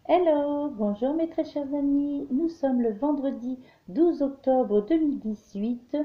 Hello, bonjour mes très chers amis, nous sommes le vendredi 12 octobre 2018.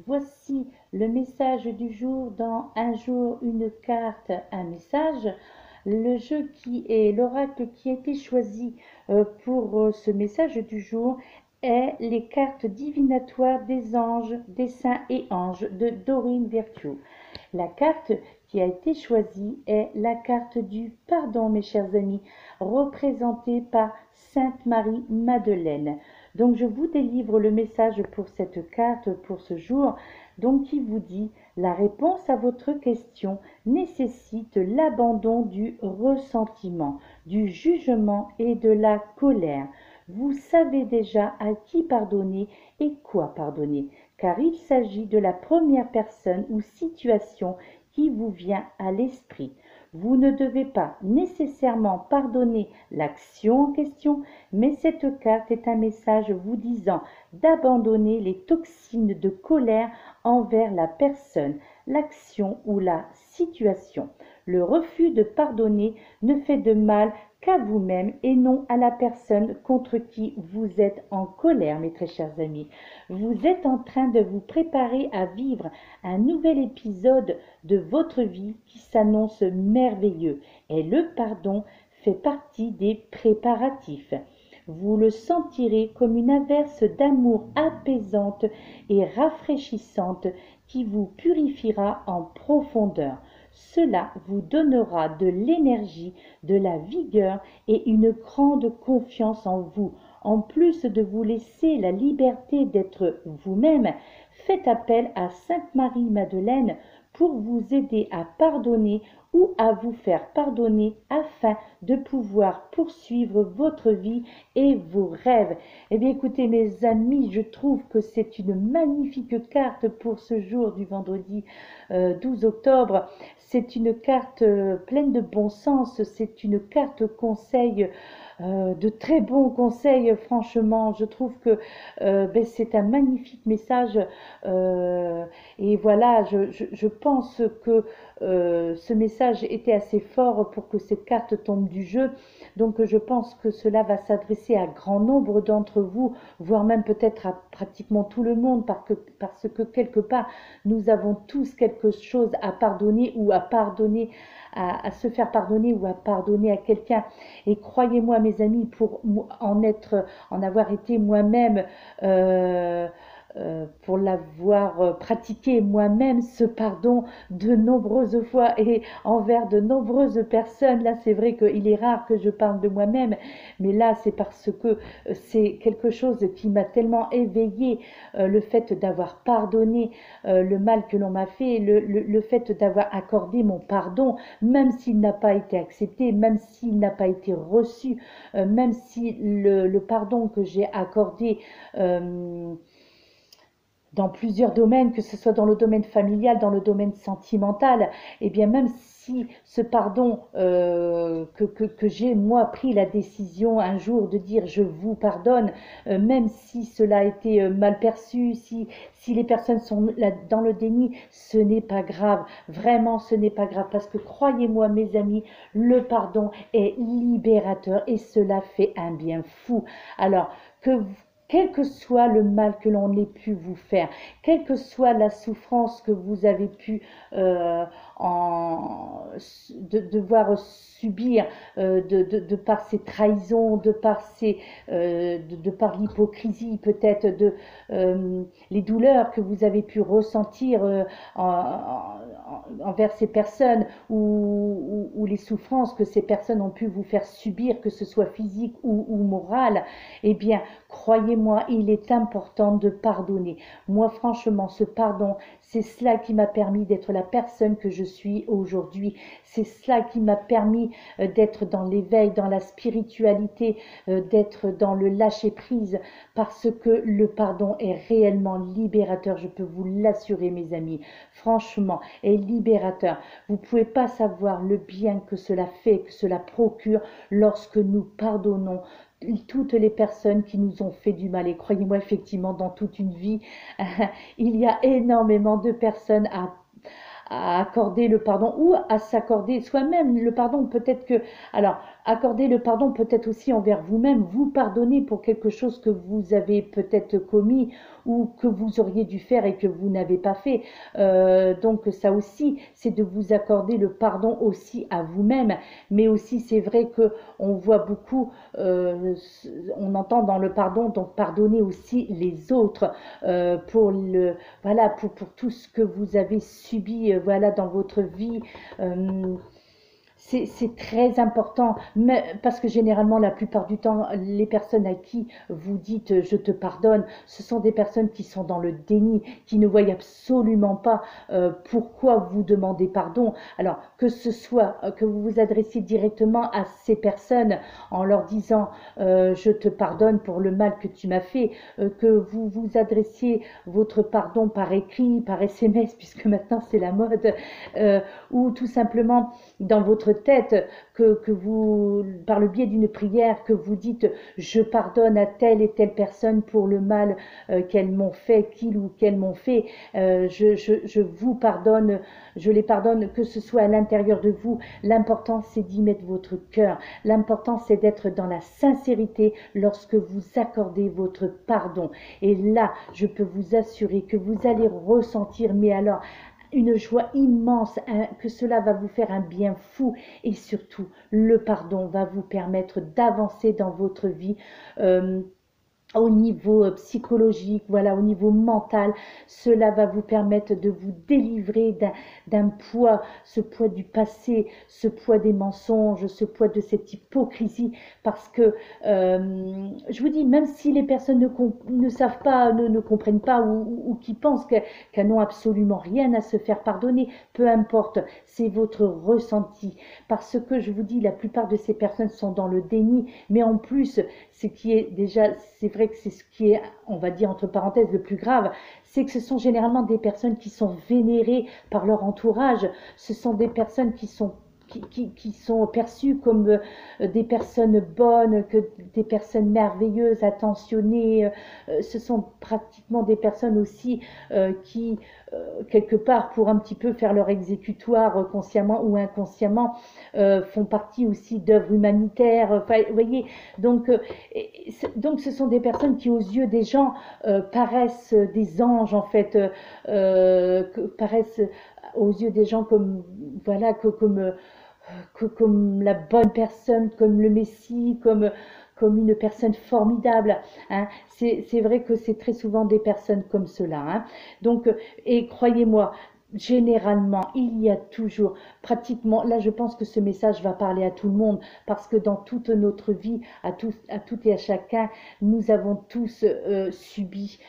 Voici le message du jour dans Un jour, une carte, un message. Le jeu qui est l'oracle qui a été choisi pour ce message du jour est les cartes divinatoires des anges, des saints et anges de Dorine Virtue. La carte qui a été choisie est la carte du pardon, mes chers amis, représentée par Sainte Marie Madeleine. Donc je vous délivre le message pour cette carte pour ce jour, donc qui vous dit: la réponse à votre question nécessite l'abandon du ressentiment, du jugement et de la colère. Vous savez déjà à qui pardonner et quoi pardonner, car il s'agit de la première personne ou situation qui vous vient à l'esprit. Vous ne devez pas nécessairement pardonner l'action en question, mais cette carte est un message vous disant d'abandonner les toxines de colère envers la personne, l'action ou la situation. Le refus de pardonner ne fait de mal qu'à vous-même et non à la personne contre qui vous êtes en colère, mes très chers amis. Vous êtes en train de vous préparer à vivre un nouvel épisode de votre vie qui s'annonce merveilleux et le pardon fait partie des préparatifs. Vous le sentirez comme une averse d'amour apaisante et rafraîchissante qui vous purifiera en profondeur. Cela vous donnera de l'énergie, de la vigueur et une grande confiance en vous. En plus de vous laisser la liberté d'être vous-même, faites appel à Sainte Marie Madeleine pour vous aider à pardonner ou à vous faire pardonner afin de pouvoir poursuivre votre vie et vos rêves. Eh bien écoutez mes amis, je trouve que c'est une magnifique carte pour ce jour du vendredi 12 octobre. C'est une carte pleine de bon sens, c'est une carte conseil, de très bons conseils, franchement. Je trouve que c'est un magnifique message. Et voilà, je pense que ce message était assez fort pour que cette carte tombe du jeu. Donc je pense que cela va s'adresser à grand nombre d'entre vous, voire même peut-être à pratiquement tout le monde, parce que quelque part, nous avons tous quelque chose à pardonner ou à pardonner, à se faire pardonner ou à pardonner à quelqu'un. Et croyez-moi, mes amis, pour en avoir été moi-même, pour l'avoir pratiqué moi-même, ce pardon de nombreuses fois et envers de nombreuses personnes. Là, c'est vrai qu'il est rare que je parle de moi-même, mais là, c'est parce que c'est quelque chose qui m'a tellement éveillée, le fait d'avoir pardonné le mal que l'on m'a fait, le fait d'avoir accordé mon pardon, même s'il n'a pas été accepté, même s'il n'a pas été reçu, même si le pardon que j'ai accordé dans plusieurs domaines, que ce soit dans le domaine familial, dans le domaine sentimental, et bien même si ce pardon, que j'ai moi pris la décision un jour de dire je vous pardonne, même si cela a été mal perçu, si les personnes sont là dans le déni, ce n'est pas grave, vraiment ce n'est pas grave, parce que croyez-moi mes amis, le pardon est libérateur et cela fait un bien fou. Alors que quel que soit le mal que l'on ait pu vous faire, quelle que soit la souffrance que vous avez pu euh, devoir subir, de par ces trahisons, de par l'hypocrisie peut-être, les douleurs que vous avez pu ressentir envers ces personnes, ou les souffrances que ces personnes ont pu vous faire subir, que ce soit physique ou morale, eh bien, croyez-moi, il est important de pardonner. Moi, franchement, ce pardon, c'est cela qui m'a permis d'être la personne que je suis aujourd'hui. C'est cela qui m'a permis d'être dans l'éveil, dans la spiritualité, d'être dans le lâcher-prise, parce que le pardon est réellement libérateur. Je peux vous l'assurer, mes amis. Franchement, est libérateur. Vous ne pouvez pas savoir le bien que cela fait, que cela procure lorsque nous pardonnons toutes les personnes qui nous ont fait du mal. Et croyez-moi, effectivement, dans toute une vie, il y a énormément de personnes à accorder le pardon ou à s'accorder soi-même le pardon. Peut-être que, alors, accorder le pardon peut-être aussi envers vous-même, vous pardonner pour quelque chose que vous avez peut-être commis ou que vous auriez dû faire et que vous n'avez pas fait. Donc ça aussi, c'est de vous accorder le pardon aussi à vous-même. Mais aussi, c'est vrai que on voit beaucoup, on entend dans le pardon, donc pardonner aussi les autres pour le, voilà, pour tout ce que vous avez subi, voilà, dans votre vie. Euh, c'est très important, mais parce que généralement, la plupart du temps, les personnes à qui vous dites je te pardonne, ce sont des personnes qui sont dans le déni, qui ne voient absolument pas pourquoi vous demandez pardon. Alors, que ce soit que vous vous adressiez directement à ces personnes en leur disant je te pardonne pour le mal que tu m'as fait, que vous vous adressiez votre pardon par écrit, par SMS, puisque maintenant c'est la mode, ou tout simplement dans votre tête, que vous, par le biais d'une prière, que vous dites je pardonne à telle et telle personne pour le mal qu'elles m'ont fait, qu'ils ou qu'elles m'ont fait, je vous pardonne, je les pardonne, que ce soit à l'intérieur de vous. L'important c'est d'y mettre votre cœur, l'important c'est d'être dans la sincérité lorsque vous accordez votre pardon. Et là, je peux vous assurer que vous allez ressentir, mais alors une joie immense, que cela va vous faire un bien fou, et surtout le pardon va vous permettre d'avancer dans votre vie au niveau psychologique, voilà, au niveau mental. Cela va vous permettre de vous délivrer d'un poids, ce poids du passé, ce poids des mensonges, ce poids de cette hypocrisie, parce que je vous dis, même si les personnes ne savent pas, ne comprennent pas, ou qui pensent qu'elles n'ont absolument rien à se faire pardonner, peu importe, c'est votre ressenti, parce que je vous dis, la plupart de ces personnes sont dans le déni, mais en plus, ce qui est déjà, c'est vrai que c'est ce qui est, on va dire entre parenthèses, le plus grave, c'est que ce sont généralement des personnes qui sont vénérées par leur entourage, ce sont des personnes qui sont perçues comme des personnes bonnes, que des personnes merveilleuses, attentionnées. Ce sont pratiquement des personnes aussi qui, quelque part, pour un petit peu faire leur exécutoire consciemment ou inconsciemment, font partie aussi d'œuvres humanitaires. Enfin, vous voyez, donc, donc ce sont des personnes qui, aux yeux des gens, paraissent des anges, en fait, paraissent aux yeux des gens comme, voilà, comme la bonne personne, comme le Messie, comme une personne formidable. Hein. C'est vrai que c'est très souvent des personnes comme cela. Hein. Donc, et croyez-moi, généralement, il y a toujours, pratiquement, là je pense que ce message va parler à tout le monde, parce que dans toute notre vie, à toutes et à chacun, nous avons tous subi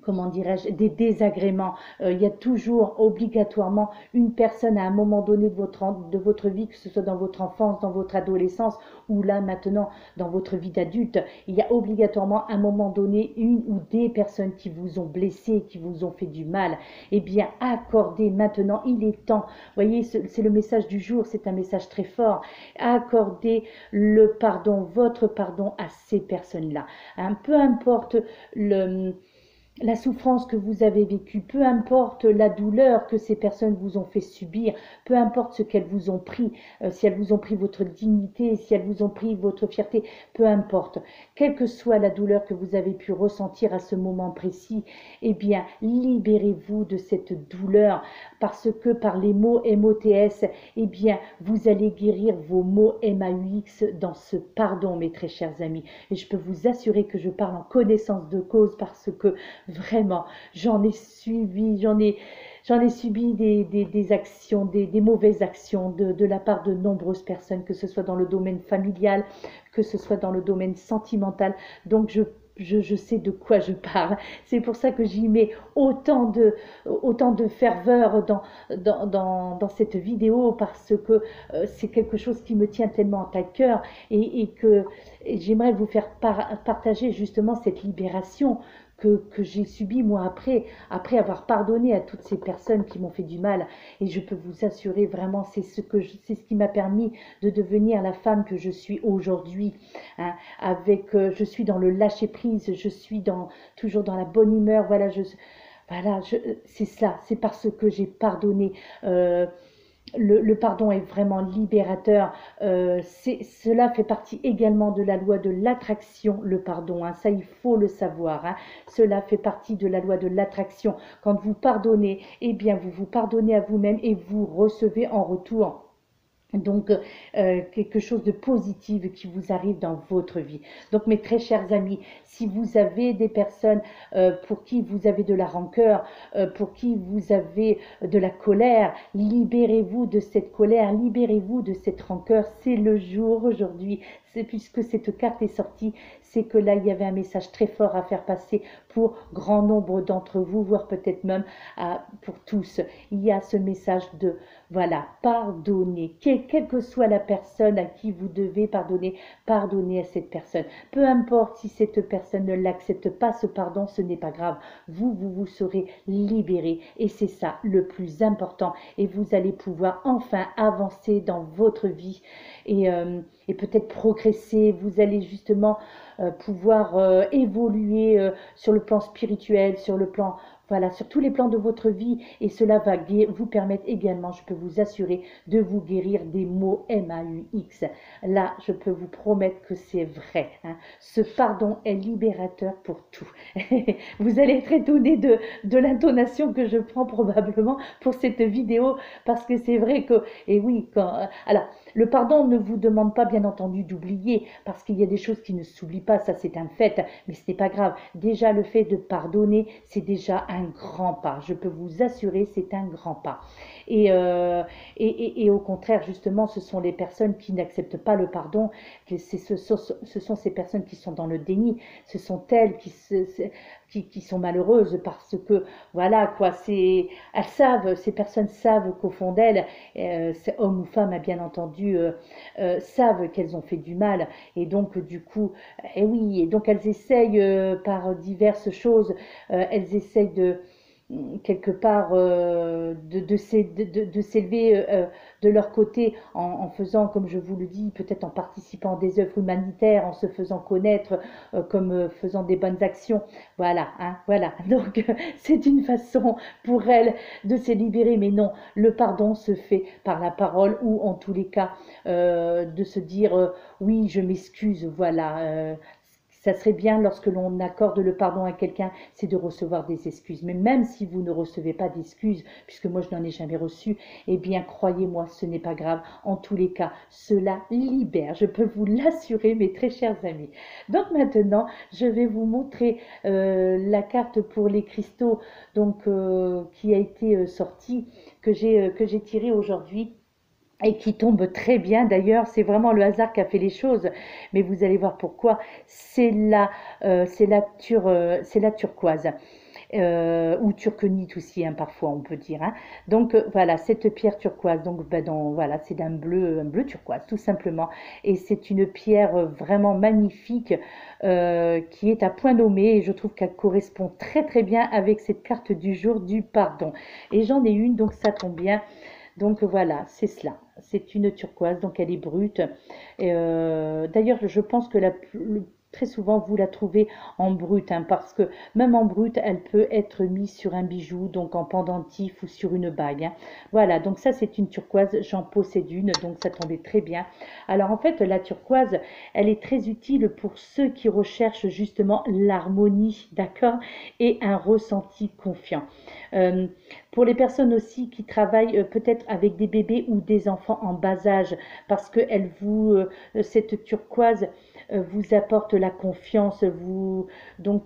comment dirais-je, des désagréments. Il y a toujours obligatoirement une personne à un moment donné de votre vie, que ce soit dans votre enfance, dans votre adolescence, ou là maintenant dans votre vie d'adulte, il y a obligatoirement à un moment donné une ou des personnes qui vous ont blessé, qui vous ont fait du mal. Eh bien, accordez maintenant, il est temps, vous voyez, c'est le message du jour, c'est un message très fort, accordez le pardon, votre pardon à ces personnes-là. Hein, peu importe la souffrance que vous avez vécue, peu importe la douleur que ces personnes vous ont fait subir, peu importe ce qu'elles vous ont pris, si elles vous ont pris votre dignité, si elles vous ont pris votre fierté, peu importe, quelle que soit la douleur que vous avez pu ressentir à ce moment précis, eh bien, libérez-vous de cette douleur, parce que par les mots MOTS, eh bien, vous allez guérir vos mots MAUX dans ce pardon, mes très chers amis. Et je peux vous assurer que je parle en connaissance de cause, parce que vraiment, j'en ai subi des actions, des mauvaises actions de la part de nombreuses personnes, que ce soit dans le domaine familial, que ce soit dans le domaine sentimental. Donc, je sais de quoi je parle. C'est pour ça que j'y mets autant de ferveur dans cette vidéo, parce que c'est quelque chose qui me tient tellement à cœur, et que j'aimerais vous faire partager justement cette libération que j'ai subi moi après avoir pardonné à toutes ces personnes qui m'ont fait du mal. Et je peux vous assurer vraiment, c'est ce qui m'a permis de devenir la femme que je suis aujourd'hui. Hein, je suis dans le lâcher prise, je suis toujours dans la bonne humeur. Voilà, c'est ça, c'est parce que j'ai pardonné. le pardon est vraiment libérateur. Cela fait partie également de la loi de l'attraction, le pardon, hein. Ça, il faut le savoir, hein. Cela fait partie de la loi de l'attraction. Quand vous pardonnez, eh bien, vous vous pardonnez à vous-même et vous recevez en retour. Donc, quelque chose de positif qui vous arrive dans votre vie. Donc, mes très chers amis, si vous avez des personnes pour qui vous avez de la rancœur, pour qui vous avez de la colère, libérez-vous de cette colère, libérez-vous de cette rancœur. C'est le jour aujourd'hui. Puisque cette carte est sortie, c'est que là, il y avait un message très fort à faire passer pour grand nombre d'entre vous, voire peut-être même pour tous. Il y a ce message de, voilà, pardonner. Quelle que soit la personne à qui vous devez pardonner, pardonnez à cette personne. Peu importe si cette personne ne l'accepte pas, ce pardon, ce n'est pas grave. Vous serez libéré. Et c'est ça le plus important. Et vous allez pouvoir enfin avancer dans votre vie et peut-être progresser. Vous allez justement pouvoir évoluer sur le plan spirituel, sur le plan, voilà, sur tous les plans de votre vie, et cela va vous permettre également, je peux vous assurer, de vous guérir des maux MAUX. Là, je peux vous promettre que c'est vrai, hein. Ce pardon est libérateur pour tout. Vous allez être étonné de l'intonation que je prends probablement pour cette vidéo, parce que c'est vrai que, et oui, alors, le pardon ne vous demande pas, bien entendu, d'oublier, parce qu'il y a des choses qui ne s'oublient pas, ça c'est un fait, mais ce n'est pas grave. Déjà, le fait de pardonner, c'est déjà un grand pas. Je peux vous assurer, c'est un grand pas. Et au contraire, justement, ce sont les personnes qui n'acceptent pas le pardon, ce sont ces personnes qui sont dans le déni, ce sont elles qui sont malheureuses parce que, voilà, quoi, elles savent, ces personnes savent qu'au fond d'elles, hommes ou femmes, bien entendu, savent qu'elles ont fait du mal, et donc, du coup, et oui, et donc elles essayent par diverses choses, elles essayent de quelque part de s'élever de leur côté en faisant, comme je vous le dis, peut-être en participant à des œuvres humanitaires, en se faisant connaître comme faisant des bonnes actions. Voilà, hein, voilà. Donc, c'est une façon pour elles de se libérer, mais non, le pardon se fait par la parole ou en tous les cas de se dire oui, je m'excuse, voilà. Ça serait bien, lorsque l'on accorde le pardon à quelqu'un, c'est de recevoir des excuses. Mais même si vous ne recevez pas d'excuses, puisque moi je n'en ai jamais reçu, eh bien croyez-moi, ce n'est pas grave. En tous les cas, cela libère. Je peux vous l'assurer, mes très chers amis. Donc maintenant, je vais vous montrer la carte pour les cristaux, donc qui a été sortie, que j'ai tirée aujourd'hui, et qui tombe très bien. D'ailleurs, c'est vraiment le hasard qui a fait les choses, mais vous allez voir pourquoi. C'est la turquoise. Ou turquenite aussi, hein, parfois on peut dire, hein. Donc voilà, cette pierre turquoise, donc voilà, c'est un bleu turquoise tout simplement, et c'est une pierre vraiment magnifique qui est à point nommé, et je trouve qu'elle correspond très très bien avec cette carte du jour du pardon. Et j'en ai une, donc ça tombe bien. Donc voilà, c'est cela. C'est une turquoise, donc elle est brute. D'ailleurs, je pense que très souvent, vous la trouvez en brut, hein, parce que même en brut, elle peut être mise sur un bijou, donc en pendentif ou sur une bague, hein. Voilà, donc ça, c'est une turquoise. J'en possède une, donc ça tombait très bien. Alors en fait, la turquoise, elle est très utile pour ceux qui recherchent justement l'harmonie, d'accord, et un ressenti confiant. Euh, pour les personnes aussi qui travaillent peut-être avec des bébés ou des enfants en bas âge, parce que cette turquoise vous apporte la confiance, vous rend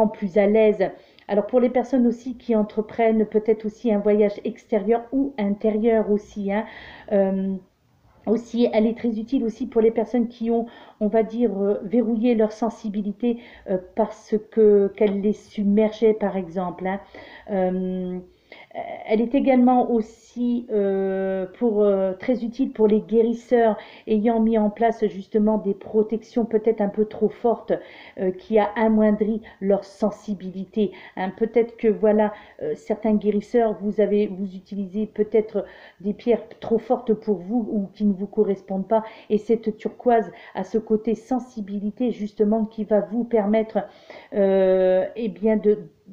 plus à l'aise. Alors pour les personnes aussi qui entreprennent peut-être aussi un voyage extérieur ou intérieur aussi, hein, aussi, elle est très utile aussi pour les personnes qui ont, on va dire, verrouillé leur sensibilité parce qu'elle les submergeait, par exemple, hein. Euh, Elle est également aussi très utile pour les guérisseurs ayant mis en place justement des protections peut-être un peu trop fortes qui a amoindri leur sensibilité, hein. Peut-être que voilà, certains guérisseurs, vous utilisez peut-être des pierres trop fortes pour vous ou qui ne vous correspondent pas, et cette turquoise a ce côté sensibilité justement qui va vous permettre eh bien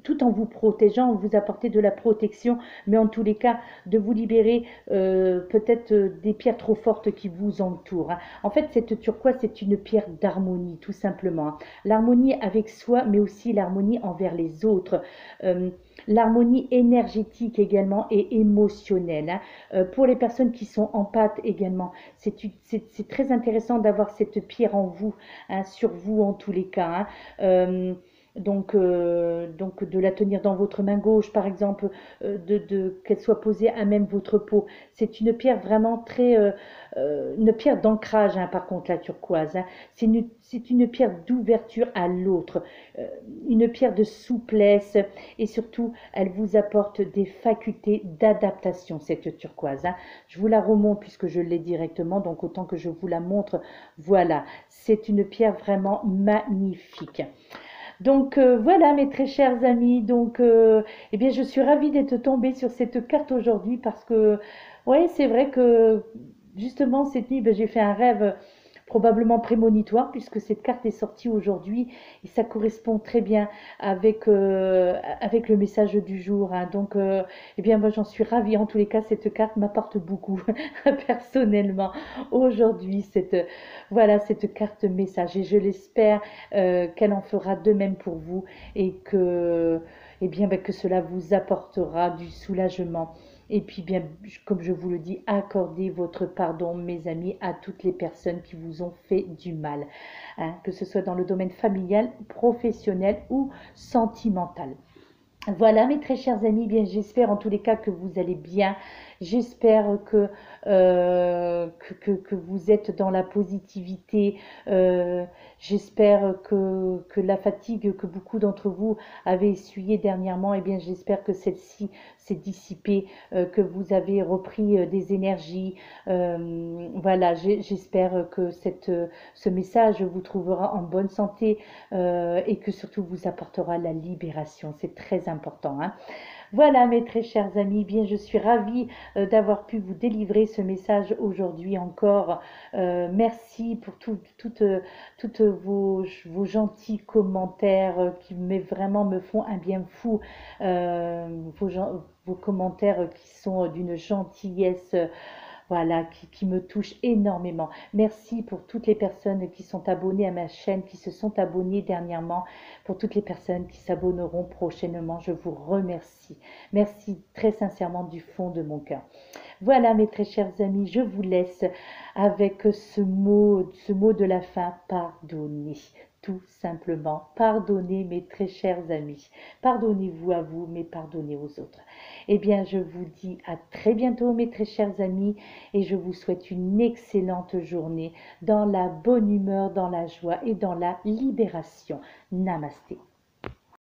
tout en vous protégeant, vous apporter de la protection, mais en tous les cas, de vous libérer peut-être des pierres trop fortes qui vous entourent, hein. En fait, cette turquoise, c'est une pierre d'harmonie, tout simplement, hein. L'harmonie avec soi, mais aussi l'harmonie envers les autres. Euh, L'harmonie énergétique également et émotionnelle, hein. Pour les personnes qui sont empathes également, c'est très intéressant d'avoir cette pierre en vous, hein, sur vous en tous les cas, hein. Donc de la tenir dans votre main gauche, par exemple, qu'elle soit posée à même votre peau. C'est une pierre vraiment une pierre d'ancrage, hein, par contre, la turquoise, hein. C'est une pierre d'ouverture à l'autre, une pierre de souplesse, et surtout, elle vous apporte des facultés d'adaptation, cette turquoise, hein. Je vous la remonte puisque je l'ai directement, donc autant que je vous la montre. Voilà, c'est une pierre vraiment magnifique. Donc voilà mes très chers amis, donc eh bien je suis ravie d'être tombée sur cette carte aujourd'hui parce que ouais, c'est vrai que justement cette nuit ben, j'ai fait un rêve probablement prémonitoire puisque cette carte est sortie aujourd'hui et ça correspond très bien avec le message du jour, hein. Donc eh bien moi j'en suis ravie, en tous les cas cette carte m'apporte beaucoup personnellement aujourd'hui, voilà cette carte message, et je l'espère qu'elle en fera de même pour vous et que, eh bien, ben, que cela vous apportera du soulagement. Et puis bien, comme je vous le dis, accordez votre pardon, mes amis, à toutes les personnes qui vous ont fait du mal, hein, que ce soit dans le domaine familial, professionnel ou sentimental. Voilà mes très chers amis, bien j'espère en tous les cas que vous allez bien. J'espère que vous êtes dans la positivité. J'espère que la fatigue que beaucoup d'entre vous avez essuyée dernièrement, eh bien j'espère que celle-ci s'est dissipée, que vous avez repris des énergies. Voilà, j'espère que ce message vous trouvera en bonne santé, et que surtout vous apportera la libération. C'est très important, hein. Voilà mes très chers amis, bien je suis ravie d'avoir pu vous délivrer ce message aujourd'hui encore. Merci pour toutes vos gentils commentaires qui vraiment me font un bien fou. Vos commentaires qui sont d'une gentillesse, voilà, qui me touche énormément. Merci pour toutes les personnes qui sont abonnées à ma chaîne, qui se sont abonnées dernièrement, pour toutes les personnes qui s'abonneront prochainement. Je vous remercie. Merci très sincèrement du fond de mon cœur. Voilà mes très chers amis, je vous laisse avec ce mot de la fin, pardonnez. Tout simplement, pardonnez mes très chers amis. Pardonnez-vous à vous, mais pardonnez aux autres. Eh bien, je vous dis à très bientôt mes très chers amis et je vous souhaite une excellente journée dans la bonne humeur, dans la joie et dans la libération. Namasté.